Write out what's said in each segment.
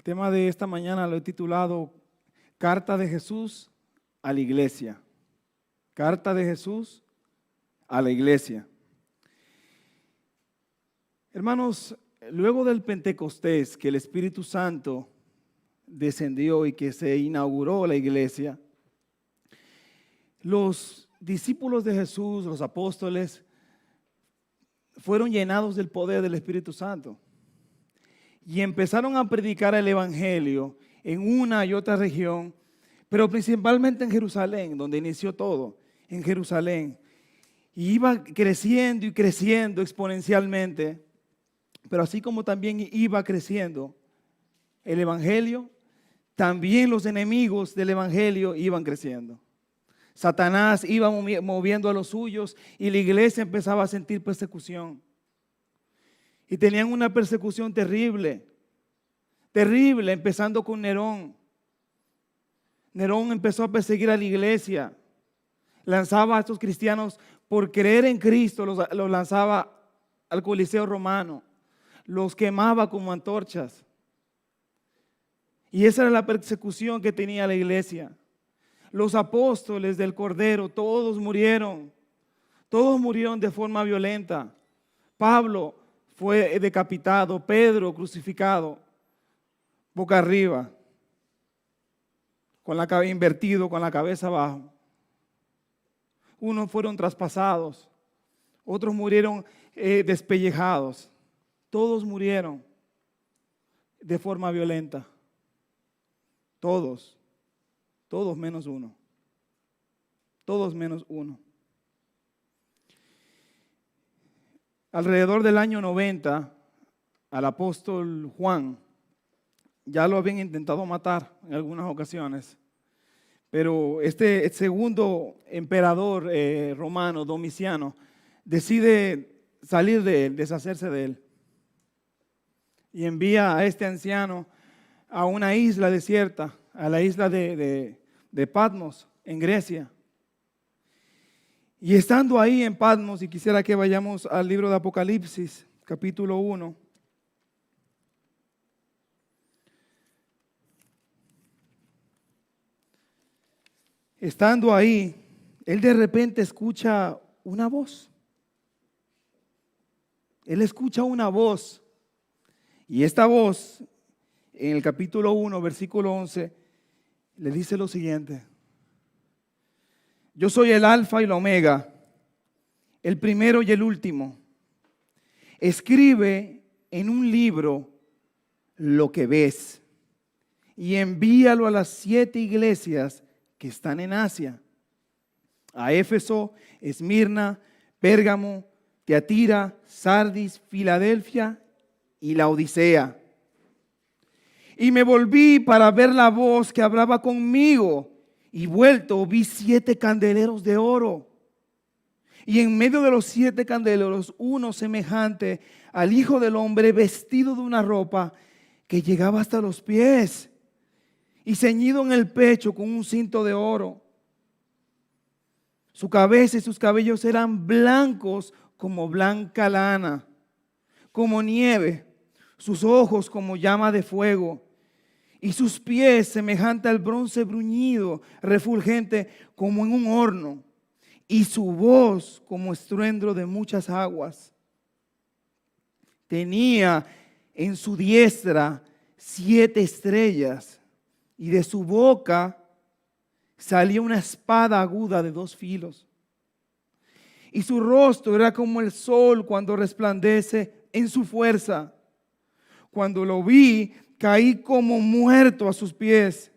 El tema de esta mañana lo he titulado Carta de Jesús a la Iglesia. Carta de Jesús a la Iglesia. Hermanos, luego del Pentecostés, que el Espíritu Santo descendió y que se inauguró la iglesia, los discípulos de Jesús, los apóstoles, fueron llenados del poder del Espíritu Santo y empezaron a predicar el Evangelio en una y otra región, pero principalmente en Jerusalén, donde inició todo, en Jerusalén. Y iba creciendo y creciendo exponencialmente, pero así como también iba creciendo el Evangelio, también los enemigos del Evangelio iban creciendo. Satanás iba moviendo a los suyos y la iglesia empezaba a sentir persecución. Y tenían una persecución terrible, terrible, empezando con Nerón. Nerón empezó a perseguir a la iglesia. Lanzaba a estos cristianos por creer en Cristo, los lanzaba al Coliseo romano. Los quemaba como antorchas. Y esa era la persecución que tenía la iglesia. Los apóstoles del Cordero, todos murieron de forma violenta. Pablo fue decapitado, Pedro crucificado, boca arriba, con la cabeza invertido, con la cabeza abajo. Unos fueron traspasados, otros murieron despellejados. Todos murieron de forma violenta. Todos menos uno. Todos menos uno. Alrededor del año 90, al apóstol Juan, ya lo habían intentado matar en algunas ocasiones, pero este segundo emperador romano, Domiciano, decide salir de él, deshacerse de él, y envía a este anciano a una isla desierta, a la isla de Patmos, en Grecia. Y estando ahí en Patmos, y quisiera que vayamos al libro de Apocalipsis, capítulo 1. Estando ahí, él de repente escucha una voz. Él escucha una voz. Y esta voz, en el capítulo 1, versículo 11, le dice lo siguiente: yo soy el Alfa y la Omega, el primero y el último. Escribe en un libro lo que ves y envíalo a las 7 iglesias que están en Asia: a Éfeso, Esmirna, Pérgamo, Tiatira, Sardis, Filadelfia y la Odisea. Y me volví para ver la voz que hablaba conmigo, y vuelto vi 7 candeleros de oro. Y en medio de los 7 candeleros, uno semejante al Hijo del Hombre, vestido de una ropa que llegaba hasta los pies, y ceñido en el pecho con un cinto de oro. Su cabeza y sus cabellos eran blancos como blanca lana, como nieve, sus ojos como llama de fuego, y sus pies semejante al bronce bruñido, refulgente como en un horno, y su voz como estruendo de muchas aguas. Tenía en su diestra 7 estrellas, y de su boca salía una espada aguda de 2 filos. Y su rostro era como el sol cuando resplandece en su fuerza. Cuando lo vi, caí como muerto a sus pies.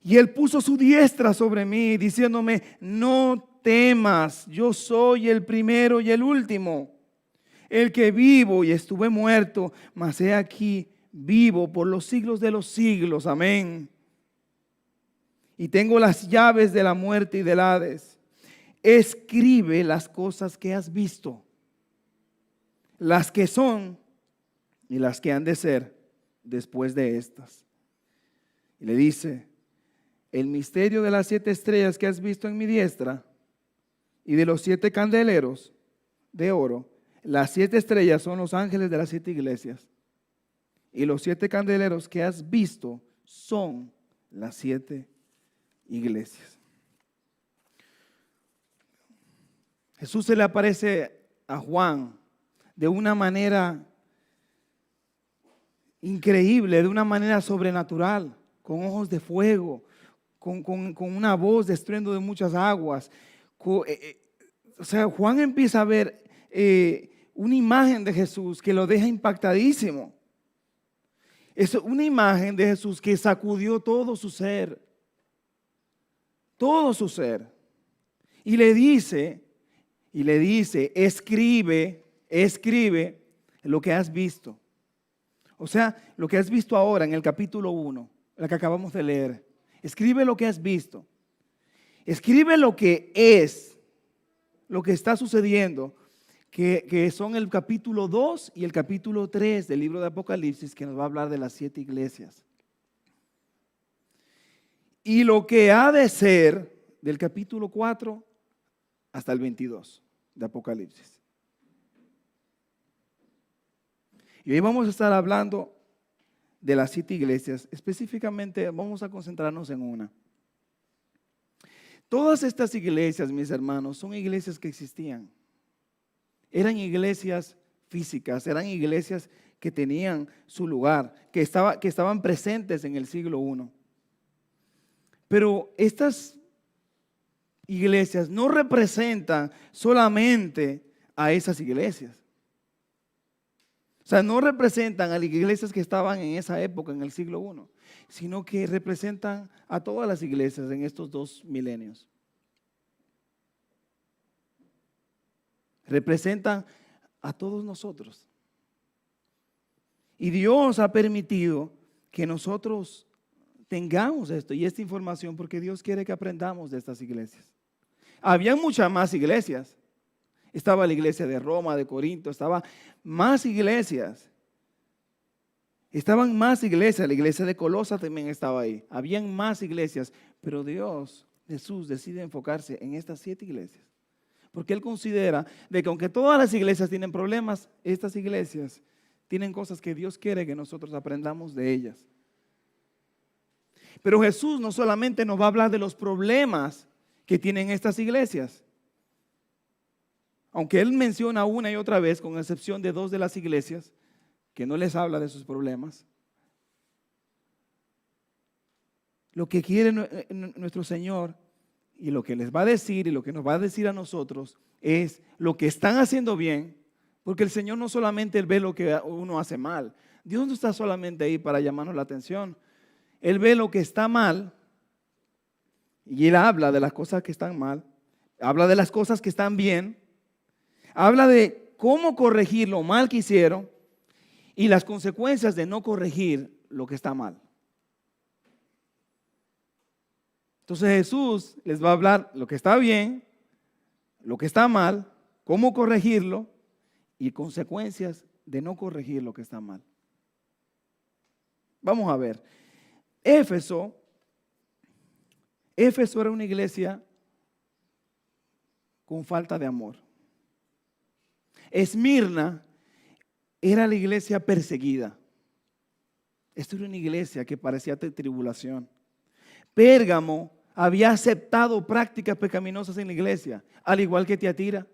Y él puso su diestra sobre mí, diciéndome: no temas, yo soy el primero y el último, el que vivo y estuve muerto, mas he aquí vivo por los siglos de los siglos. Amén. Y tengo las llaves de la muerte y del Hades. Escribe las cosas que has visto, las que son y las que han de ser después de estas. Y le dice: el misterio de las 7 estrellas que has visto en mi diestra y de los 7 candeleros de oro Las 7 estrellas son los ángeles de las 7 iglesias. Y los 7 candeleros que has visto son las 7 iglesias. Jesús se le aparece a Juan de una manera increíble, de una manera sobrenatural, con ojos de fuego, con una voz de estruendo de muchas aguas. O sea, Juan empieza a ver una imagen de Jesús que lo deja impactadísimo. Es una imagen de Jesús que sacudió todo su ser. Todo su ser. Y le dice, escribe lo que has visto. O sea, lo que has visto ahora en el capítulo 1, la que acabamos de leer. Escribe lo que has visto. Escribe lo que es, lo que está sucediendo, que son el capítulo 2 y el capítulo 3 del libro de Apocalipsis, que nos va a hablar de las 7 iglesias. Y lo que ha de ser del capítulo 4 hasta el 22 de Apocalipsis. Y hoy vamos a estar hablando de las 7 iglesias. Específicamente vamos a concentrarnos en una. Todas estas iglesias, mis hermanos, son iglesias que existían. Eran iglesias físicas, eran iglesias que tenían su lugar, que estaban presentes en el siglo I. Pero estas iglesias no representan solamente a esas iglesias. O sea, no representan a las iglesias que estaban en esa época, en el siglo I, sino que representan a todas las iglesias en estos 2 milenios. Representan a todos nosotros. Y Dios ha permitido que nosotros tengamos esto y esta información porque Dios quiere que aprendamos de estas iglesias. Había muchas más iglesias. Estaba la iglesia de Roma, de Corinto, estaban más iglesias. Estaban más iglesias, la iglesia de Colosa también estaba ahí. Habían más iglesias, pero Dios, Jesús, decide enfocarse en estas 7 iglesias. Porque Él considera de que aunque todas las iglesias tienen problemas, estas iglesias tienen cosas que Dios quiere que nosotros aprendamos de ellas. Pero Jesús no solamente nos va a hablar de los problemas que tienen estas iglesias. Aunque Él menciona una y otra vez, con excepción de 2 de las iglesias, que no les habla de sus problemas. Lo que quiere nuestro Señor y lo que les va a decir y lo que nos va a decir a nosotros es lo que están haciendo bien, porque el Señor no solamente Él ve lo que uno hace mal. Dios no está solamente ahí para llamarnos la atención. Él ve lo que está mal y Él habla de las cosas que están mal, habla de las cosas que están bien, habla de cómo corregir lo mal que hicieron y las consecuencias de no corregir lo que está mal. Entonces Jesús les va a hablar lo que está bien, lo que está mal, cómo corregirlo y consecuencias de no corregir lo que está mal. Vamos a ver. Éfeso era una iglesia con falta de amor. Esmirna era la iglesia perseguida. Esto era una iglesia que parecía de tribulación. Pérgamo había aceptado prácticas pecaminosas en la iglesia, al igual que Tiatira.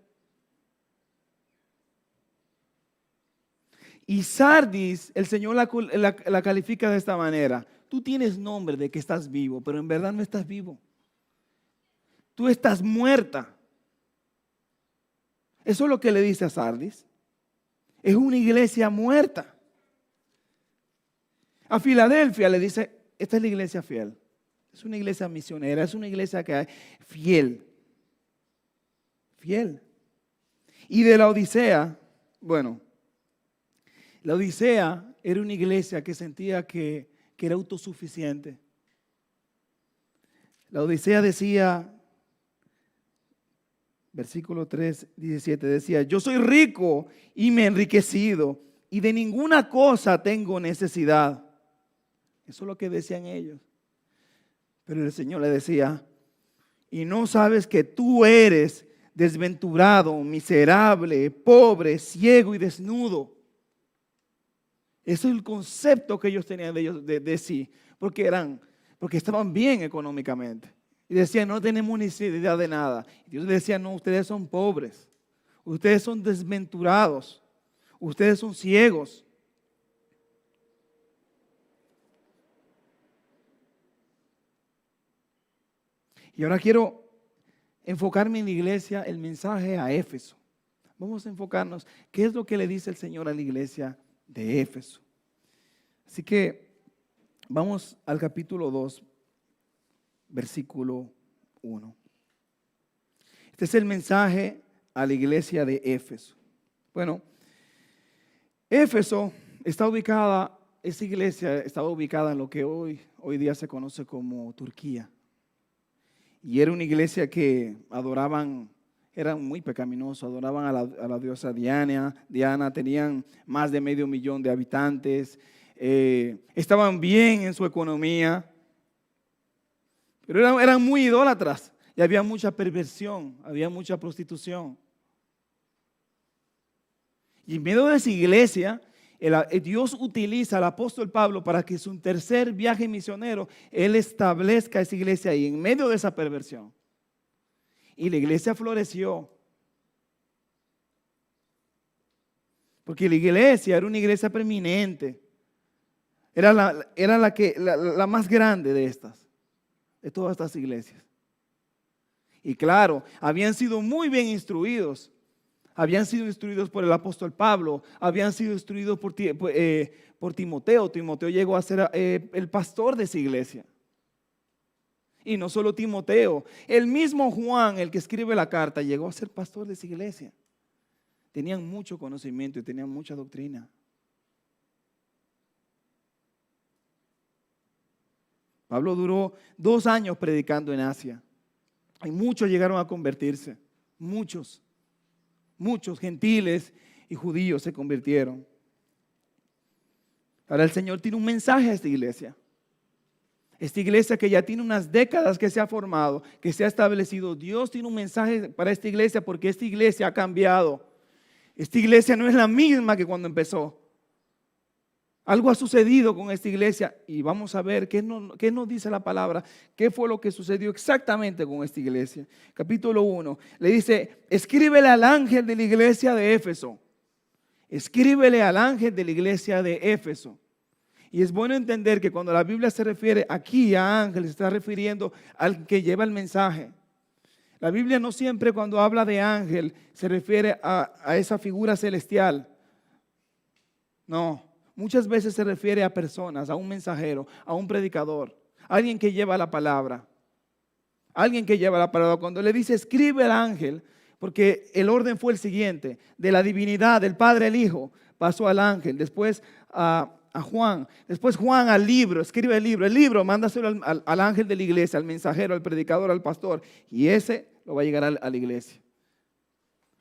Y Sardis, el Señor la califica de esta manera. Tú tienes nombre de que estás vivo, pero en verdad no estás vivo. Tú estás muerta. Eso es lo que le dice a Sardis. Es una iglesia muerta. A Filadelfia le dice, esta es la iglesia fiel. Es una iglesia misionera, es una iglesia que es fiel. Fiel. Y de la Odisea, bueno, la Odisea era una iglesia que sentía que era autosuficiente. La Odisea decía, versículo 3, 17, decía, yo soy rico y me he enriquecido y de ninguna cosa tengo necesidad. Eso es lo que decían ellos. Pero el Señor le decía, y no sabes que tú eres desventurado, miserable, pobre, ciego y desnudo. Ese es el concepto que ellos tenían de ellos, de sí, porque estaban bien económicamente. Y decían, no tenemos necesidad de nada. Y Dios les decía, no, ustedes son pobres, ustedes son desventurados, ustedes son ciegos. Y ahora quiero enfocarme en la iglesia, el mensaje a Éfeso. Vamos a enfocarnos, ¿qué es lo que le dice el Señor a la iglesia de Éfeso? Así que vamos al capítulo 2, versículo 1. Este es el mensaje a la iglesia de Éfeso. Bueno, Éfeso esa iglesia estaba ubicada en lo que hoy día se conoce como Turquía. Y era una iglesia que eran muy pecaminosos, adoraban a la diosa Diana, tenían más de 500,000 de habitantes, estaban bien en su economía, pero eran muy idólatras y había mucha perversión, había mucha prostitución. Y en medio de esa iglesia, Dios utiliza al apóstol Pablo para que su tercer viaje misionero, él establezca esa iglesia ahí, en medio de esa perversión. Y la iglesia floreció. Porque la iglesia era una iglesia preeminente. Era la más grande de todas estas iglesias. Y claro, habían sido muy bien instruidos. Habían sido instruidos por el apóstol Pablo, habían sido instruidos por Timoteo. Timoteo llegó a ser el pastor de esa iglesia. Y no solo Timoteo, el mismo Juan, el que escribe la carta, llegó a ser pastor de esa iglesia. Tenían mucho conocimiento y tenían mucha doctrina. Pablo duró 2 años predicando en Asia. Y muchos llegaron a convertirse, muchos gentiles y judíos se convirtieron. Ahora el Señor tiene un mensaje a esta iglesia. Esta iglesia que ya tiene unas décadas que se ha formado, que se ha establecido. Dios tiene un mensaje para esta iglesia porque esta iglesia ha cambiado. Esta iglesia no es la misma que cuando empezó. Algo ha sucedido con esta iglesia y vamos a ver qué nos dice la palabra, qué fue lo que sucedió exactamente con esta iglesia. Capítulo 1, le dice, escríbele al ángel de la iglesia de Éfeso. Escríbele al ángel de la iglesia de Éfeso. Y es bueno entender que cuando la Biblia se refiere aquí a ángel, se está refiriendo al que lleva el mensaje. La Biblia no siempre cuando habla de ángel se refiere a esa figura celestial. No. Muchas veces se refiere a personas, a un mensajero, a un predicador, a alguien que lleva la palabra. Alguien que lleva la palabra. Cuando le dice escribe al ángel, porque el orden fue el siguiente, de la divinidad, del Padre al Hijo, pasó al ángel, después a Juan, después Juan al libro, escribe el libro, mándaselo al ángel de la iglesia, al mensajero, al predicador, al pastor, y ese lo va a llegar a la iglesia.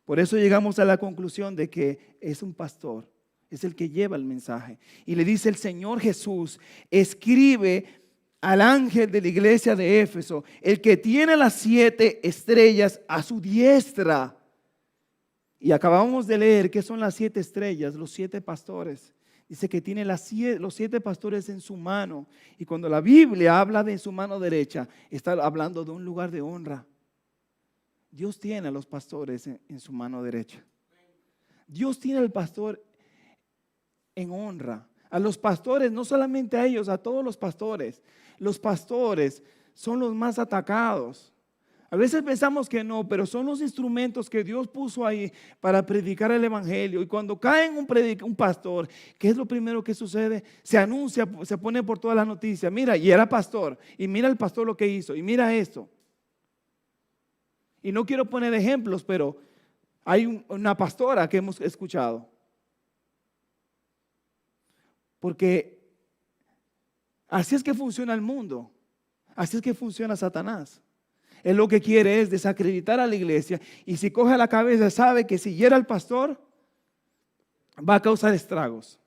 Por eso llegamos a la conclusión de que es un pastor. Es el que lleva el mensaje. Y le dice el Señor Jesús, escribe al ángel de la iglesia de Éfeso, el que tiene las 7 estrellas a su diestra. Y acabamos de leer qué son las 7 estrellas, los 7 pastores. Dice que tiene los 7 pastores en su mano. Y cuando la Biblia habla de su mano derecha, está hablando de un lugar de honra. Dios tiene a los pastores en su mano derecha. Dios tiene al pastor en honra. A los pastores, no solamente a ellos, a todos los pastores. Los pastores son los más atacados. A veces pensamos que no, pero son los instrumentos que Dios puso ahí para predicar el evangelio. Y cuando cae un pastor, ¿qué es lo primero que sucede? Se anuncia, se pone por todas las noticias. Mira, y era pastor. Y mira el pastor lo que hizo. Y mira esto. Y no quiero poner ejemplos, pero hay una pastora que hemos escuchado. Porque así es que funciona el mundo. Así es que funciona Satanás. Él lo que quiere es desacreditar a la iglesia. Y si coge la cabeza, sabe que si hiera al pastor, va a causar estragos.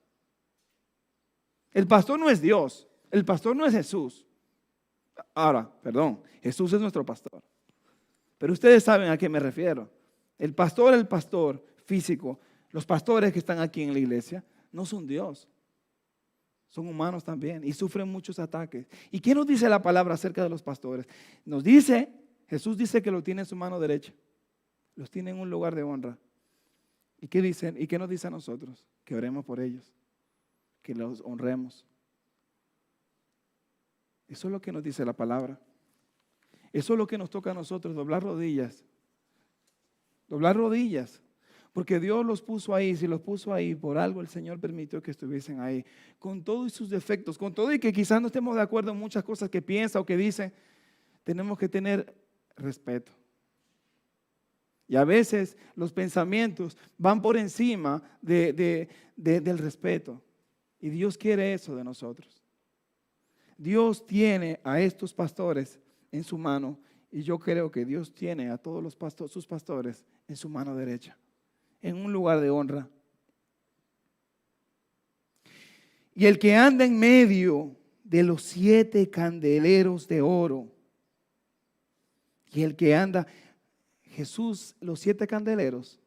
El pastor no es Dios. El pastor no es Jesús. Ahora, perdón, Jesús es nuestro pastor. Pero ustedes saben a qué me refiero. El pastor físico, los pastores que están aquí en la iglesia, no son Dios. Son humanos también y sufren muchos ataques. ¿Y qué nos dice la palabra acerca de los pastores? Jesús dice que lo tiene en su mano derecha. Los tiene en un lugar de honra. ¿Y qué dicen? ¿Y qué nos dice a nosotros? Que oremos por ellos, que los honremos. Eso es lo que nos dice la palabra. Eso es lo que nos toca a nosotros, doblar rodillas. Doblar rodillas. Porque Dios los puso ahí. Si los puso ahí, por algo el Señor permitió que estuviesen ahí. Con todos sus defectos, con todo y que quizás no estemos de acuerdo en muchas cosas que piensa o que dice, tenemos que tener respeto. Y a veces los pensamientos van por encima del respeto. Y Dios quiere eso de nosotros. Dios tiene a estos pastores en su mano. Y yo creo que Dios tiene a todos sus pastores en su mano derecha, en un lugar de honra. Y el que anda en medio de los 7 candeleros de oro, y el que anda, Jesús, los 7 candeleros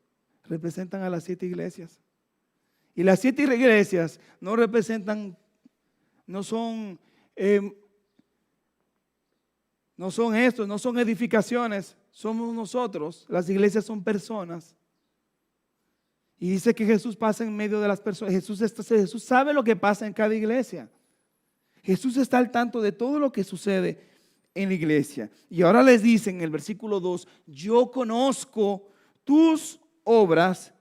representan a las 7 iglesias. Y las 7 iglesias no representan, no son edificaciones, somos nosotros. Las iglesias son personas. Y dice que Jesús pasa en medio de las personas. Jesús sabe lo que pasa en cada iglesia. Jesús está al tanto de todo lo que sucede en la iglesia. Y ahora les dice en el versículo 2, yo conozco tus obras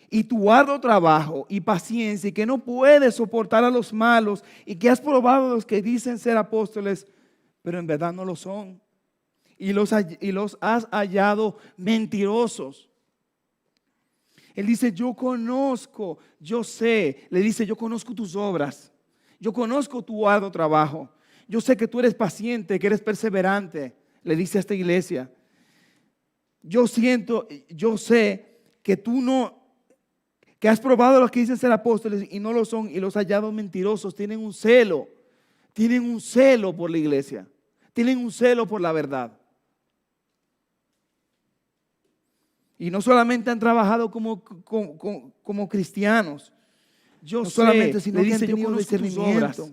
y tu arduo trabajo y paciencia, y que no puedes soportar a los malos, y que has probado a los que dicen ser apóstoles, pero en verdad no lo son. Y los has hallado mentirosos. Él dice, yo conozco, yo sé. Le dice, yo conozco tus obras. Yo conozco tu arduo trabajo. Yo sé que tú eres paciente, que eres perseverante. Le dice a esta iglesia. Yo sé que que has probado a los que dicen ser apóstoles y no lo son, y los has hallado mentirosos. Tienen un celo por la iglesia. Tienen un celo por la verdad. Y no solamente han trabajado como cristianos. Yo solamente, sino que han tenido discernimiento.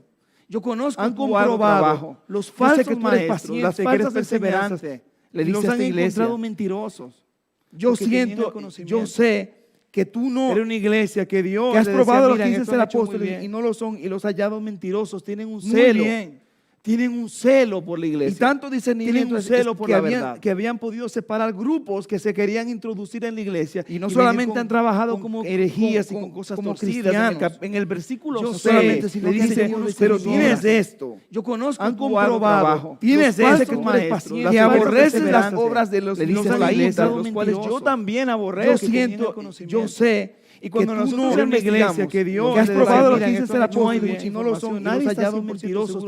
Yo conozco, han comprobado los falsos maestros, las falsas perseverantes. Le dice a esta iglesia, los han encontrado mentirosos. Yo sé que tú no eres una iglesia que Dios, que has probado a los que dicen ser apóstoles y no lo son, y los hallados mentirosos. Tienen un celo. Tienen un celo por la iglesia. Y tanto discernimiento, tienen un celo por la verdad, que habían podido separar grupos que se querían introducir en la iglesia. Y no solamente han trabajado como herejías y con cosas como torcidas. En el versículo yo solamente si le dice, pero tienes esto. Yo conozco, han comprobado, tienes esto, que aborreces las obras de los israelitas, los cuales yo también aborrezco. Yo sé. Y cuando nosotros en la iglesia que Dios, que has probado los que dicen ser apóstoles y no lo son, nadie los hallados mentirosos,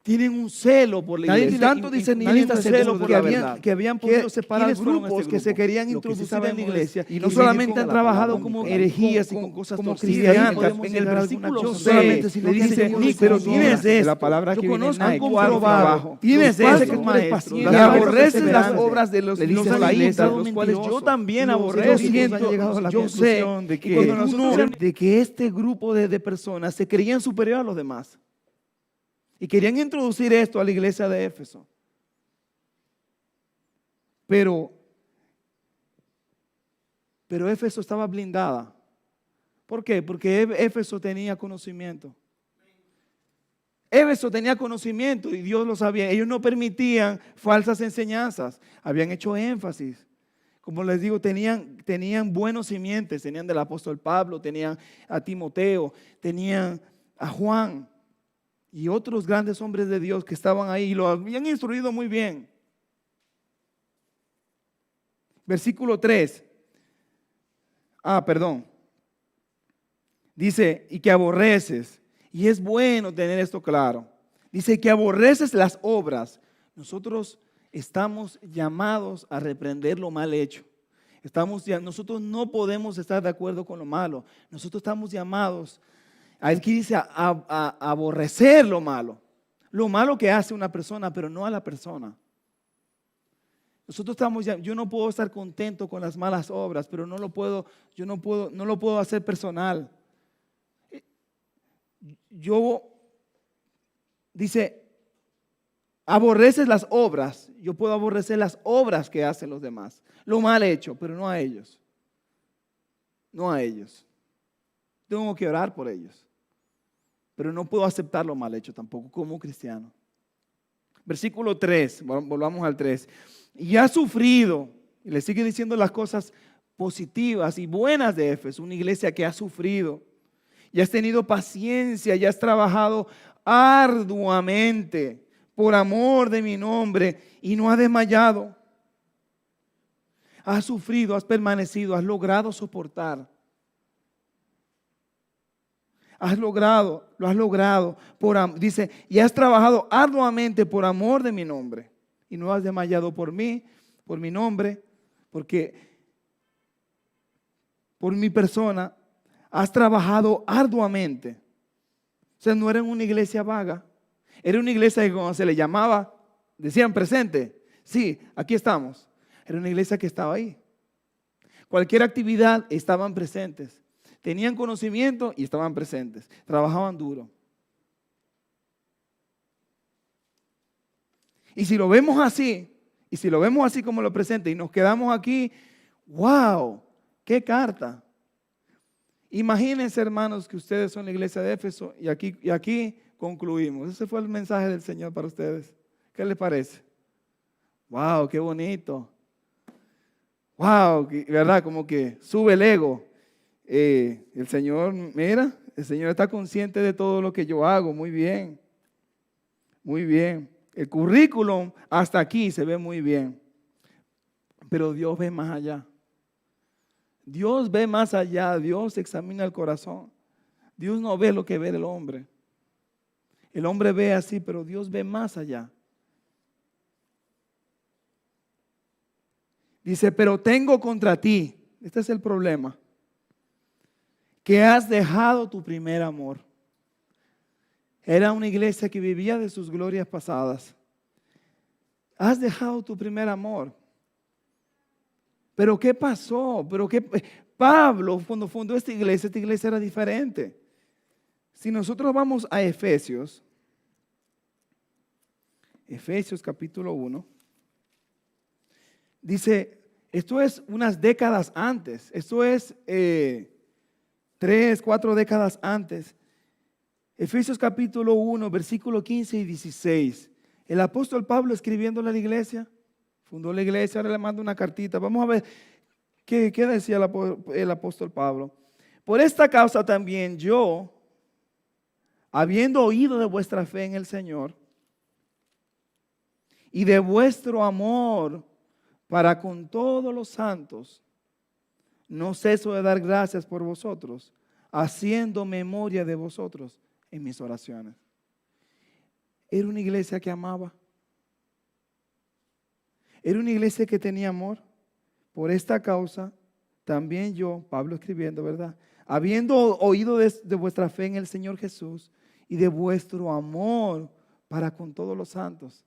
tienen un celo por la iglesia. Tanto discernimiento, celo por la verdad, que habían podido separar grupos que se querían introducir en la iglesia. Y no solamente han trabajado como herejías y con cosas torcidas. En el versículo yo solamente si le dice, pero tienes esto. La palabra que conozco, han comprobado. Tienes eso, maestro. Y aborreces las obras de los israelitas, los cuales yo también aborrezco. Yo sé de que este grupo de personas se creían superior a los demás. Y querían introducir esto a la iglesia de Éfeso. Pero Éfeso estaba blindada. ¿Por qué? Porque Éfeso tenía conocimiento. Éfeso tenía conocimiento y Dios lo sabía. Ellos no permitían falsas enseñanzas. Habían hecho énfasis. Como les digo, tenían buenos simientes. Tenían del apóstol Pablo, tenían a Timoteo, tenían a Juan. Y otros grandes hombres de Dios que estaban ahí y lo habían instruido muy bien. Versículo 3. Dice, y que aborreces. Y es bueno tener esto claro. Dice que aborreces las obras. Nosotros estamos llamados a reprender lo mal hecho. Nosotros no podemos estar de acuerdo con lo malo. Nosotros estamos llamados aquí dice a aborrecer lo malo que hace una persona, pero no a la persona. Nosotros estamos ya, yo no puedo estar contento con las malas obras, pero no lo puedo hacer personal. Dice, aborreces las obras, yo puedo aborrecer las obras que hacen los demás, lo mal hecho, pero no a ellos. No a ellos. Tengo que orar por ellos, pero no puedo aceptar lo mal hecho tampoco como cristiano. Versículo 3, volvamos al 3. Y ha sufrido, y le sigue diciendo las cosas positivas y buenas de Éfeso, una iglesia que ha sufrido, y has tenido paciencia, y has trabajado arduamente por amor de mi nombre, y no has desmayado. Has sufrido, has permanecido, has logrado soportar. Lo has logrado, dice, y has trabajado arduamente por amor de mi nombre, y no has desmayado por mí, por mi nombre, porque por mi persona has trabajado arduamente. O sea, no era una iglesia vaga, era una iglesia que cuando se le llamaba, decían presente, sí, aquí estamos. Era una iglesia que estaba ahí. Cualquier actividad estaban presentes. Tenían conocimiento y estaban presentes. Trabajaban duro. Y si lo vemos así como lo presenta y nos quedamos aquí, wow, qué carta. Imagínense, hermanos, que ustedes son la iglesia de Éfeso y aquí concluimos. Ese fue el mensaje del Señor para ustedes. ¿Qué les parece? Wow, qué bonito. Wow, ¿verdad? Como que sube el ego. El Señor, mira, el Señor está consciente de todo lo que yo hago. Muy bien. Muy bien. El currículum hasta aquí se ve muy bien. Pero Dios ve más allá. Dios ve más allá. Dios examina el corazón. Dios no ve lo que ve el hombre. El hombre ve así, pero Dios ve más allá. Dice, pero tengo contra ti, este es el problema, que has dejado tu primer amor. Era una iglesia que vivía de sus glorias pasadas. Has dejado tu primer amor. ¿Pero qué pasó? Pablo, cuando fundó esta iglesia era diferente. Si nosotros vamos a Efesios capítulo 1, dice, esto es unas décadas antes, esto es 3, 4 décadas antes. Efesios capítulo 1, versículo 15 y 16. El apóstol Pablo escribiéndole a la iglesia, fundó la iglesia, ahora le manda una cartita. Vamos a ver qué decía el apóstol Pablo. Por esta causa también yo, habiendo oído de vuestra fe en el Señor y de vuestro amor para con todos los santos, no ceso de dar gracias por vosotros, haciendo memoria de vosotros en mis oraciones. Era una iglesia que amaba. Era una iglesia que tenía amor. Por esta causa, también yo, Pablo escribiendo, ¿verdad? Habiendo oído de vuestra fe en el Señor Jesús y de vuestro amor para con todos los santos.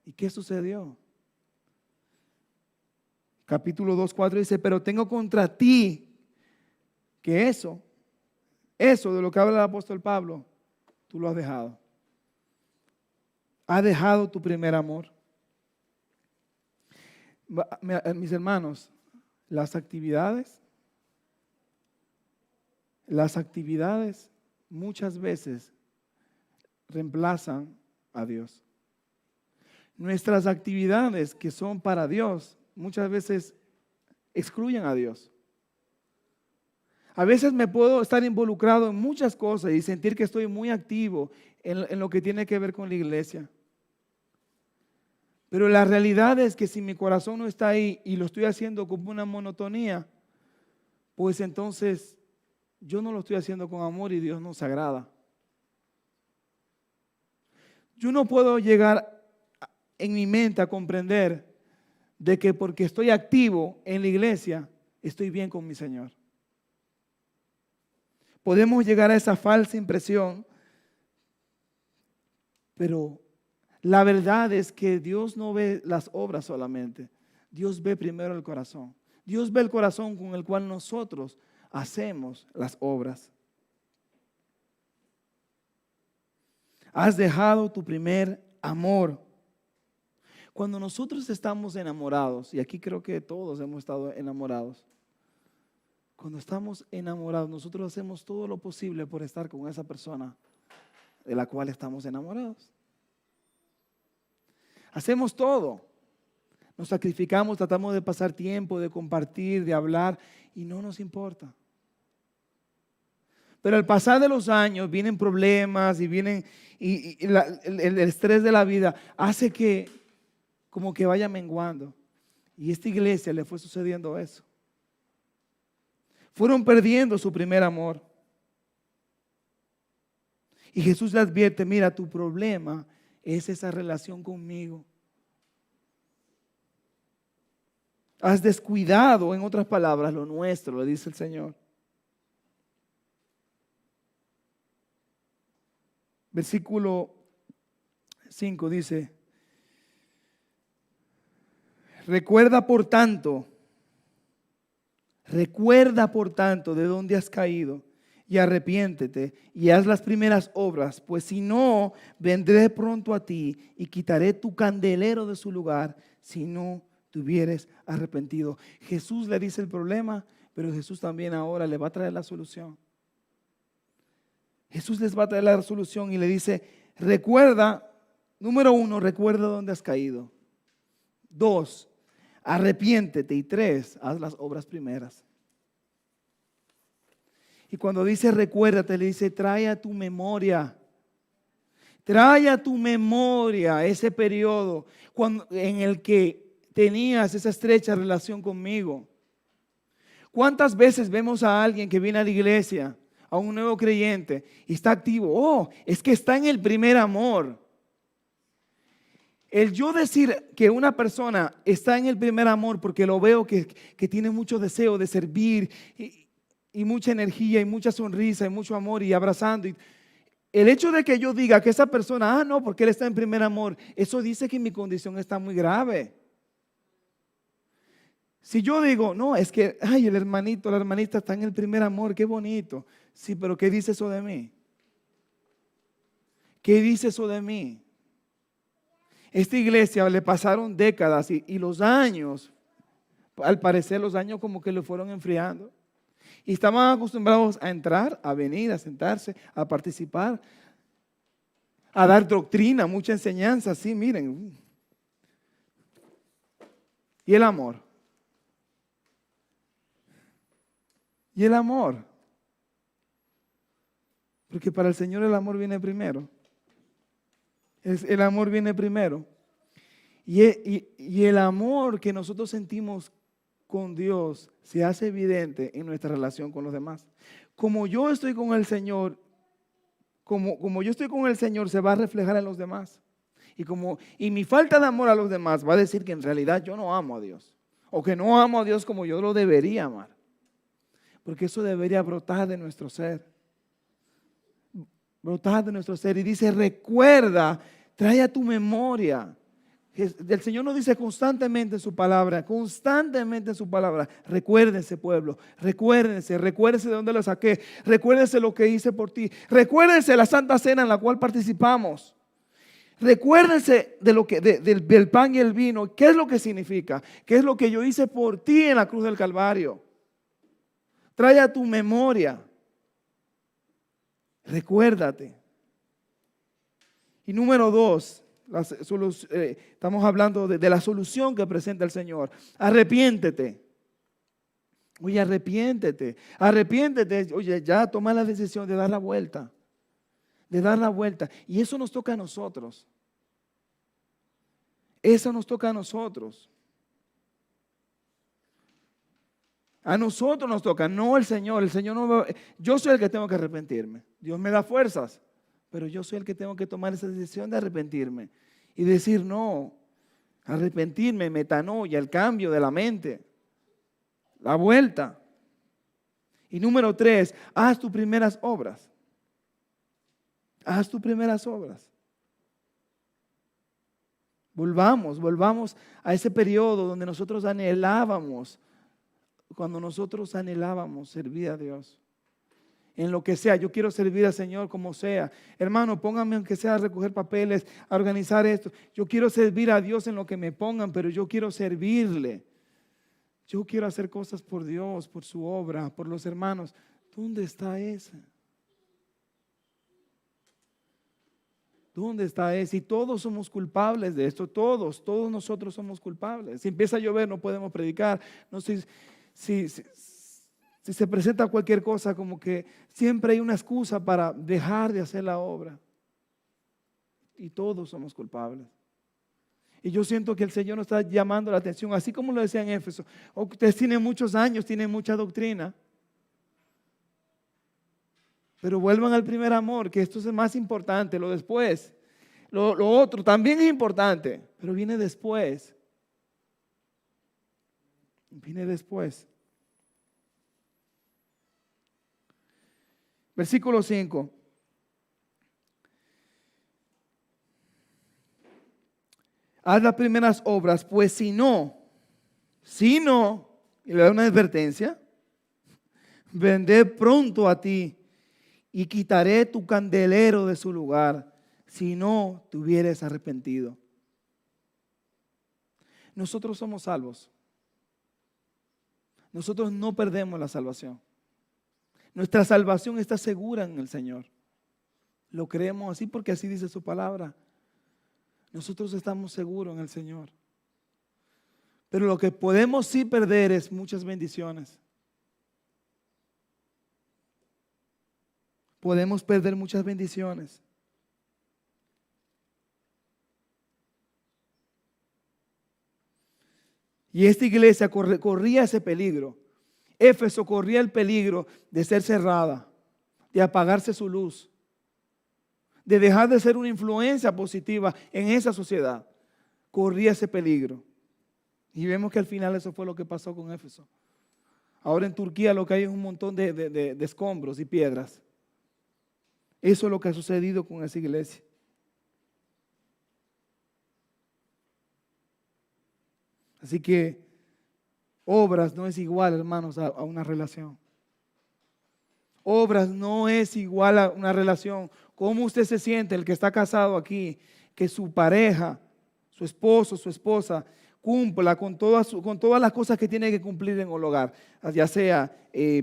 ¿Y qué sucedió? Capítulo 2, 4 dice, pero tengo contra ti que eso de lo que habla el apóstol Pablo, tú lo has dejado. Has dejado tu primer amor. Mis hermanos, las actividades muchas veces reemplazan a Dios. Nuestras actividades que son para Dios muchas veces excluyen a Dios. A veces me puedo estar involucrado en muchas cosas y sentir que estoy muy activo en lo que tiene que ver con la iglesia. Pero la realidad es que si mi corazón no está ahí y lo estoy haciendo como una monotonía, pues entonces yo no lo estoy haciendo con amor y Dios no se agrada. Yo no puedo llegar en mi mente a comprender de que porque estoy activo en la iglesia, estoy bien con mi Señor. Podemos llegar a esa falsa impresión, pero La verdad es que Dios no ve las obras solamente. Dios ve primero el corazón. Dios ve el corazón con el cual nosotros hacemos las obras. Has dejado tu primer amor. Cuando nosotros estamos enamorados, y aquí creo que todos hemos estado enamorados, cuando estamos enamorados, nosotros hacemos todo lo posible por estar con esa persona de la cual estamos enamorados. Hacemos todo. Nos sacrificamos, tratamos de pasar tiempo, de compartir, de hablar, y no nos importa. Pero al pasar de los años vienen problemas y vienen el estrés de la vida hace que como que vaya menguando. Y a esta iglesia le fue sucediendo eso. Fueron perdiendo su primer amor. Y Jesús le advierte, mira, tu problema es esa relación conmigo. Has descuidado, en otras palabras, lo nuestro, le dice el Señor. Versículo 5 dice, recuerda por tanto de dónde has caído y arrepiéntete y haz las primeras obras, pues si no, vendré pronto a ti y quitaré tu candelero de su lugar si no te hubieres arrepentido. Jesús le dice el problema, pero Jesús también ahora le va a traer la solución. Jesús les va a traer la solución y le dice, recuerda, número 1, recuerda dónde has caído. 2, arrepiéntete. Y 3, haz las obras primeras. Y cuando dice recuérdate, le dice trae a tu memoria ese periodo en el que tenías esa estrecha relación conmigo. ¿Cuántas veces vemos a alguien que viene a la iglesia, a un nuevo creyente, y está activo? Oh, es que está en el primer amor. El yo decir que una persona está en el primer amor porque lo veo que tiene mucho deseo de servir y mucha energía y mucha sonrisa y mucho amor y abrazando. El hecho de que yo diga que esa persona, no, porque él está en primer amor, eso dice que mi condición está muy grave. Si yo digo, no, es que, el hermanito, la hermanita está en el primer amor, qué bonito. Sí, pero ¿qué dice eso de mí? ¿Qué dice eso de mí? Esta iglesia le pasaron décadas y los años, al parecer los años como que lo fueron enfriando. Y estaban acostumbrados a entrar, a venir, a sentarse, a participar, a dar doctrina, mucha enseñanza, sí, miren. Y el amor. Y el amor. Porque para el Señor el amor viene primero. El amor viene primero. Y el amor que nosotros sentimos con Dios se hace evidente en nuestra relación con los demás. Como yo estoy con el Señor, como yo estoy con el Señor, se va a reflejar en los demás. Y mi falta de amor a los demás va a decir que en realidad yo no amo a Dios. O que no amo a Dios como yo lo debería amar. Porque eso debería brotar de nuestro ser. Brotar de nuestro ser. Y dice, recuerda, trae a tu memoria. El Señor nos dice constantemente en su palabra, recuérdense pueblo, recuérdense de dónde lo saqué, recuérdense lo que hice por ti, recuérdense la Santa Cena en la cual participamos, recuérdense del pan y el vino, qué es lo que significa, qué es lo que yo hice por ti en la cruz del Calvario. Trae a tu memoria, recuérdate. Y número 2, estamos hablando de la solución que presenta el Señor. Arrepiéntete. Oye, arrepiéntete. Oye, ya toma la decisión de dar la vuelta. Y eso nos toca a nosotros. Eso nos toca a nosotros. A nosotros nos toca, no el Señor. El Señor no yo soy el que tengo que arrepentirme. Dios me da fuerzas. Pero yo soy el que tengo que tomar esa decisión de arrepentirme y decir no, arrepentirme, metanoia, el cambio de la mente, la vuelta. Y número 3, haz tus primeras obras. Haz tus primeras obras. Volvamos a ese periodo donde nosotros anhelábamos, cuando nosotros anhelábamos servir a Dios. En lo que sea, yo quiero servir al Señor como sea. Hermano, pónganme aunque sea a recoger papeles, a organizar esto. Yo quiero servir a Dios en lo que me pongan, pero yo quiero servirle. Yo quiero hacer cosas por Dios, por su obra, por los hermanos. ¿Dónde está esa? ¿Dónde está ese? Y todos somos culpables de esto, todos nosotros somos culpables. Si empieza a llover no podemos predicar. No sé si se presenta cualquier cosa, como que siempre hay una excusa para dejar de hacer la obra. Y todos somos culpables. Y yo siento que el Señor nos está llamando la atención, así como lo decía en Éfeso. Ustedes tienen muchos años, tienen mucha doctrina. Pero vuelvan al primer amor, que esto es más importante, lo después. Lo otro también es importante, pero viene después. Viene después. Versículo 5. Haz las primeras obras, pues si no, y le da una advertencia, vendré pronto a ti y quitaré tu candelero de su lugar, si no te hubieres arrepentido. Nosotros somos salvos. Nosotros no perdemos la salvación. Nuestra salvación está segura en el Señor. Lo creemos así porque así dice su palabra. Nosotros estamos seguros en el Señor. Pero lo que podemos sí perder es muchas bendiciones. Podemos perder muchas bendiciones. Y esta iglesia corría ese peligro. Éfeso corría el peligro de ser cerrada, de apagarse su luz, de dejar de ser una influencia positiva en esa sociedad. Corría ese peligro. Y vemos que al final eso fue lo que pasó con Éfeso. Ahora en Turquía lo que hay es un montón de escombros y piedras. Eso es lo que ha sucedido con esa iglesia. Así que obras no es igual, hermanos, a una relación. Obras no es igual a una relación. ¿Cómo usted se siente, el que está casado aquí, que su pareja, su esposo, su esposa, cumpla con todas las cosas que tiene que cumplir en el hogar? Ya sea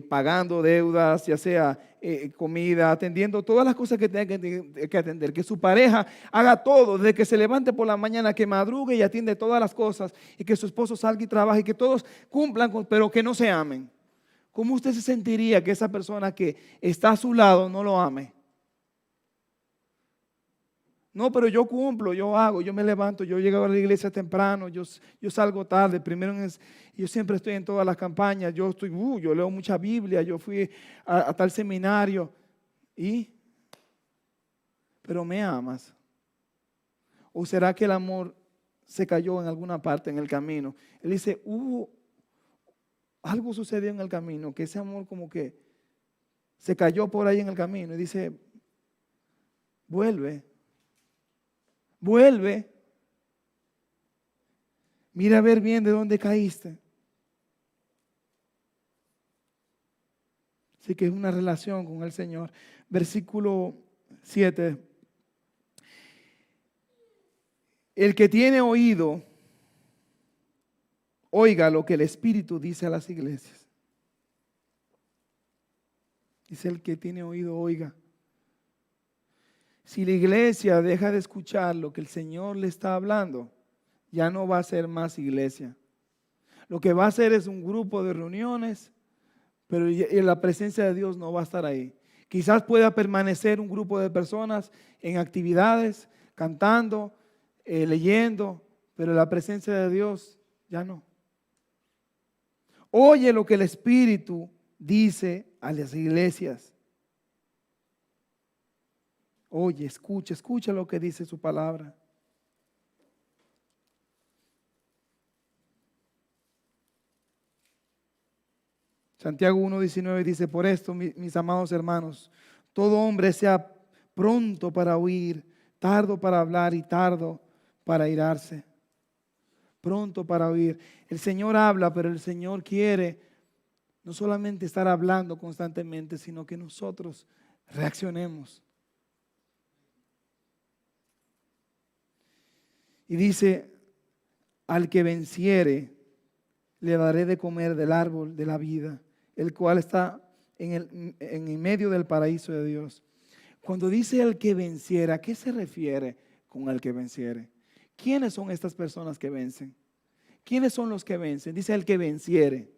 pagando deudas, ya sea comida, atendiendo todas las cosas que tenga que atender. Que su pareja haga todo, desde que se levante por la mañana, que madrugue y atiende todas las cosas. Y que su esposo salga y trabaje y que todos cumplan, pero que no se amen. ¿Cómo usted se sentiría que esa persona que está a su lado no lo ame? No, pero yo cumplo, yo hago, yo me levanto, yo llego a la iglesia temprano, yo salgo tarde, yo siempre estoy en todas las campañas, yo leo mucha Biblia, yo fui a tal seminario. ¿Pero me amas? ¿O será que el amor se cayó en alguna parte en el camino? Él dice, algo sucedió en el camino, que ese amor como que se cayó por ahí en el camino. Y dice, vuelve. Mira a ver bien de dónde caíste. Así que es una relación con el Señor. Versículo 7. El que tiene oído, oiga lo que el Espíritu dice a las iglesias. Dice el que tiene oído, oiga. Si la iglesia deja de escuchar lo que el Señor le está hablando, ya no va a ser más iglesia. Lo que va a ser es un grupo de reuniones, pero la presencia de Dios no va a estar ahí. Quizás pueda permanecer un grupo de personas en actividades, cantando, leyendo, pero la presencia de Dios ya no. Oye lo que el Espíritu dice a las iglesias. Oye, escucha lo que dice su palabra. Santiago 1:19 dice, por esto, mis amados hermanos, todo hombre sea pronto para oír, tardo para hablar y tardo para airarse. pronto para oír. El Señor habla, pero el Señor quiere no solamente estar hablando constantemente, sino que nosotros reaccionemos. Y dice, al que venciere, le daré de comer del árbol de la vida, el cual está en el medio del paraíso de Dios. Cuando dice el que venciera, ¿a qué se refiere con el que venciere? ¿Quiénes son estas personas que vencen? ¿Quiénes son los que vencen? Dice el que venciere.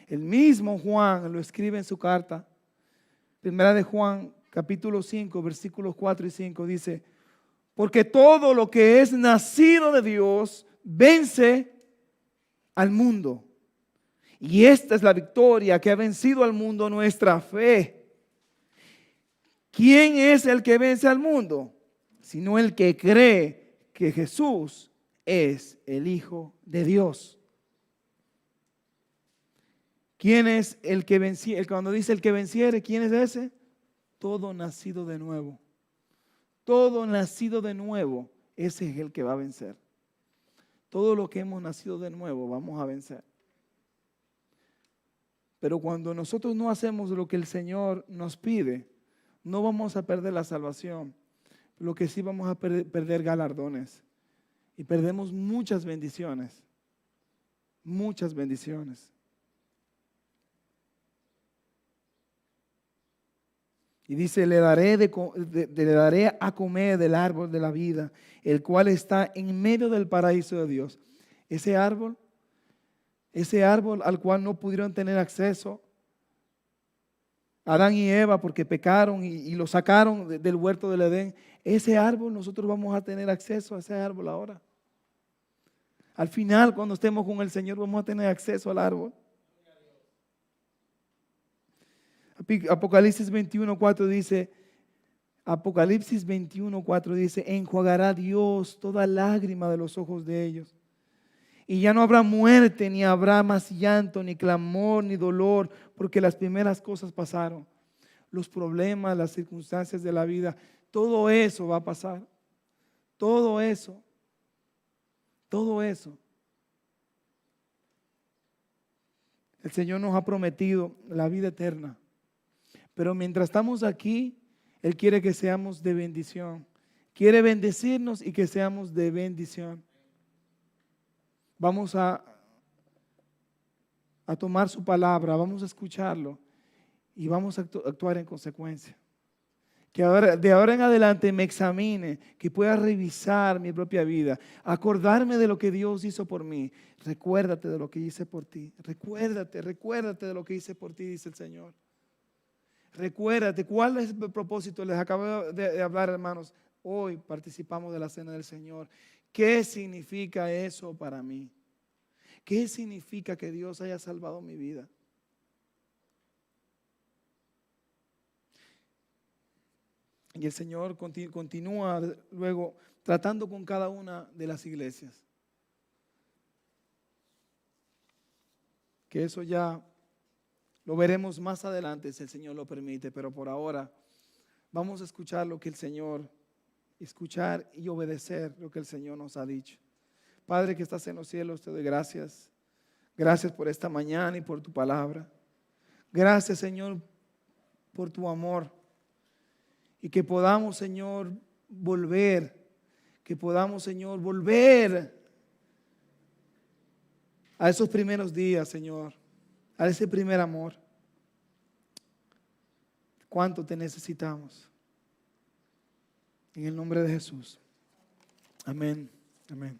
El mismo Juan lo escribe en su carta. Primera de Juan, capítulo 5, versículos 4 y 5, dice, porque todo lo que es nacido de Dios vence al mundo. Y esta es la victoria que ha vencido al mundo, nuestra fe. ¿Quién es el que vence al mundo? Sino el que cree que Jesús es el Hijo de Dios. ¿Quién es el que venciere? Cuando dice el que venciere, ¿quién es ese? Todo nacido de nuevo. Todo nacido de nuevo, ese es el que va a vencer. Todo lo que hemos nacido de nuevo, vamos a vencer. Pero cuando nosotros no hacemos lo que el Señor nos pide, no vamos a perder la salvación. Lo que sí vamos a perder galardones. Y perdemos muchas bendiciones. Muchas bendiciones. Y dice, le daré a comer del árbol de la vida, el cual está en medio del paraíso de Dios. Ese árbol al cual no pudieron tener acceso Adán y Eva porque pecaron y lo sacaron del huerto del Edén. Ese árbol, nosotros vamos a tener acceso a ese árbol ahora. Al final, cuando estemos con el Señor, vamos a tener acceso al árbol. Apocalipsis 21:4 dice, enjuagará Dios toda lágrima de los ojos de ellos. Y ya no habrá muerte, ni habrá más llanto, ni clamor, ni dolor, porque las primeras cosas pasaron. Los problemas, las circunstancias de la vida, todo eso va a pasar. Todo eso. Todo eso. El Señor nos ha prometido la vida eterna. Pero mientras estamos aquí, Él quiere que seamos de bendición. Quiere bendecirnos y que seamos de bendición. Vamos a tomar su palabra, vamos a escucharlo y vamos a actuar en consecuencia. Que de ahora en adelante me examine, que pueda revisar mi propia vida, acordarme de lo que Dios hizo por mí. Recuérdate de lo que hice por ti. Recuérdate de lo que hice por ti, dice el Señor. Recuérdate, ¿cuál es el propósito? Les acabo de hablar, hermanos. Hoy participamos de la cena del Señor. ¿Qué significa eso para mí? ¿Qué significa que Dios haya salvado mi vida? Y el Señor continúa luego tratando con cada una de las iglesias. Que eso ya lo veremos más adelante si el Señor lo permite, pero por ahora vamos a escuchar lo que el Señor, escuchar y obedecer lo que el Señor nos ha dicho. Padre que estás en los cielos, te doy gracias. Gracias por esta mañana y por tu palabra. Gracias, Señor, por tu amor. Y que podamos, Señor, volver. Que podamos, Señor, volver a esos primeros días, Señor. A ese primer amor. ¿Cuánto te necesitamos? En el nombre de Jesús. Amén. Amén.